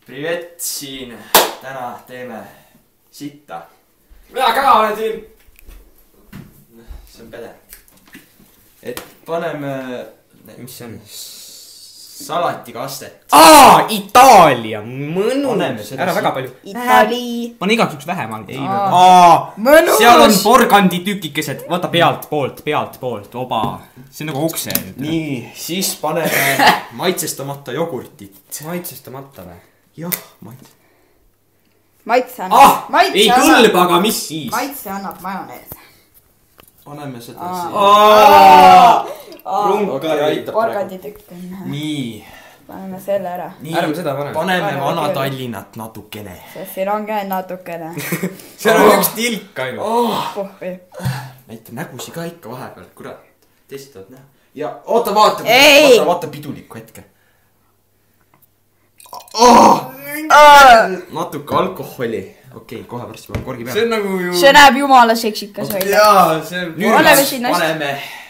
Privet siin. Täna teeme sitta. Mina ka olen siin. See on pädev. Et paneme... Mis see on? Salatikastet. Itaalia, mõnus. Ära väga palju. Itali. Pane igaks üks vähemalt. Mõnus. Seal on porganditükikesed. Vaata pealt poolt. Oba. See on nagu okse. Nii, siis paneme maitsestamata jogurtit. Maitsestamata või? Jah, maitse. Maitse annab. Ei kõlba, aga mis siis? Maitse annab majonees. Paneme seda siin. Porganditükk on. Nii. Paneme selle ära. Ärme seda paneme. Paneme Vana-Tallinnat natukene. Sest siin on ka natukene. Seal on üks tilk ainult. Puhvi. Näita nägusi ka ikka vahepeal, kurat. Testavad näha. Ja oota, vaata pidulikku hetke. Natuke alkoholi. Okei, kohe varsti peame korgi peale. See on nagu ju... See näeb jumala seksikas välja. Jaa, see on... Nüüd paneme...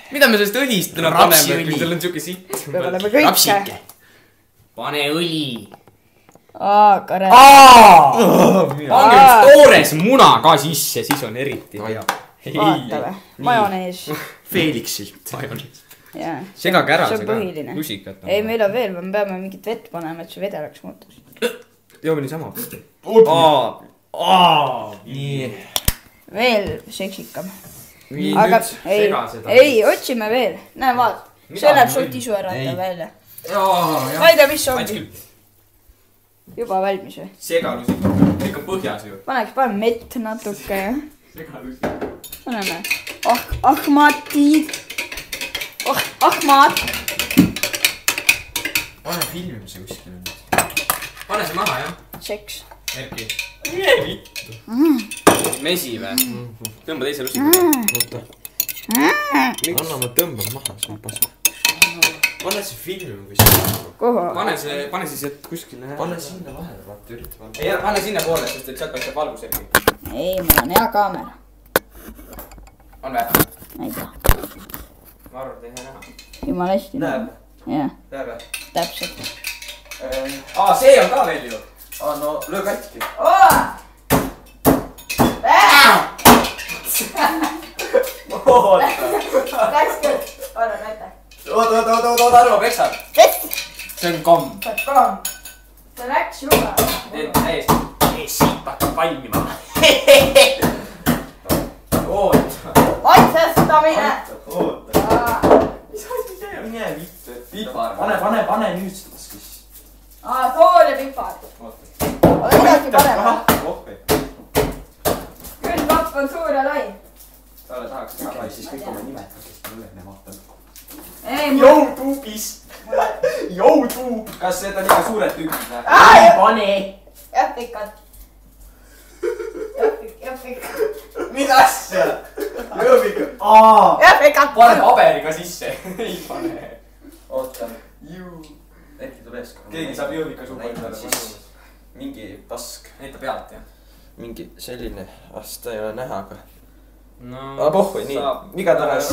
Mida me sellest õlist täna paneme, kui seal on siuke sitt? Me paneme kõike. Pane õli. Kare. Pange üks toores muna ka sisse, siis on eriti hea. Vaatame. Majonees. Feeliksilt. Segage ära see põhiline. Lusikat. Ei, meil on veel, me peame mingit vett panema, et see vedelaks muutus. Joome niisama. Nii. Veel seksikam. Nii, aga nüüd sega seda. Ei, otsime veel. Näe, vaat. See läheb sul tisu ära välja. Ma ei tea, mis ongi. Juba valmis või? Sega lusikat. Kõik on põhjas ju. Paneme mett natuke. Sega lusikat. Paneme. Ahmatid. Ahmat. Pane filmimise kuskile. Pane see maha, jah? Seks. Erki. Mesi või? Tõmba teise lusikat. Anna ma tõmban maha selle pasma. Pane see filmima kuskile. Kuhu? Pane siis kuskile. Pane sinna vahele, vaata, ürita vaata. Ei, pane sinna poole, sest et sealt paistab valgus Erki. Ei, mul on hea kaamera. On või? Ma ei tea. Ma arvan, et ei hea näha. Jumal hästi. Näeb? Jah, Näeb või? täpselt. See on ka veel ju. No, löö katki. Läks küll. Ole, näita. Oota, arva peksad. See on komm. See läks juba. Täiesti. Siit hakkab valmima. Oota. Maitsestamine. Mis asi see on? Mine vittu. Pipar. Pane nüüd seda siis. Sool ja pipar. Ole edasi panema. Küll papp on suur ja lai. Talle tahaks Aga siis kõik oma nimed, kes ta üle vaatame. Ei, YouTube'is. YouTube. Kas need on ikka suured tükid või? Ei pane. Jäpikad. Jäpikad. Mida asja? Jõuviga. Jäpikad. Pane paberi ka sisse. Ei pane. Oota. Äkki tuleb ees. Keegi saab jõuvika suupa. Mingi pask. Näita pealt, jah. Mingi selline. Asta ei ole näha, aga. No, pohhui, nii. Igatahes.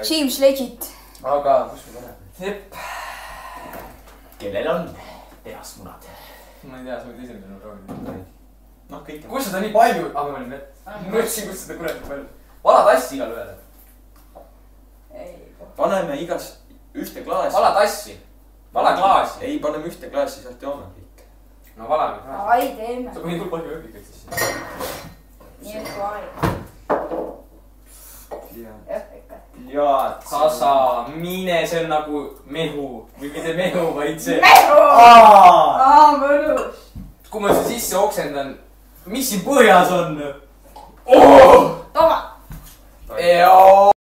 James Legit. Aga kus me paneme? Jepp. Kellel on peasmunad? Ma ei tea, sa võid esimene proovida. Noh, kõik on. Kus seda nii palju? Ma olin vett. Ma mõtlesin, kus seda kurat nii palju. Vala tassi igal ühele. Paneme igas ühte klaasi. Vala tassi. Vala klaasi. Ei, paneme ühte klaasi, sealt joome kõik. No valame klaasi. Ai, teeme. Sa pani küll palju ööbikaid sisse. Nii et kui aeg. Jäpikad. Jaa, Sasa, mine, see on nagu mehu. Või mitte mehu, vaid see. Mehu! Mõnus. Kui ma see sisse oksendan, mis siin põhjas on? Toma. Joo.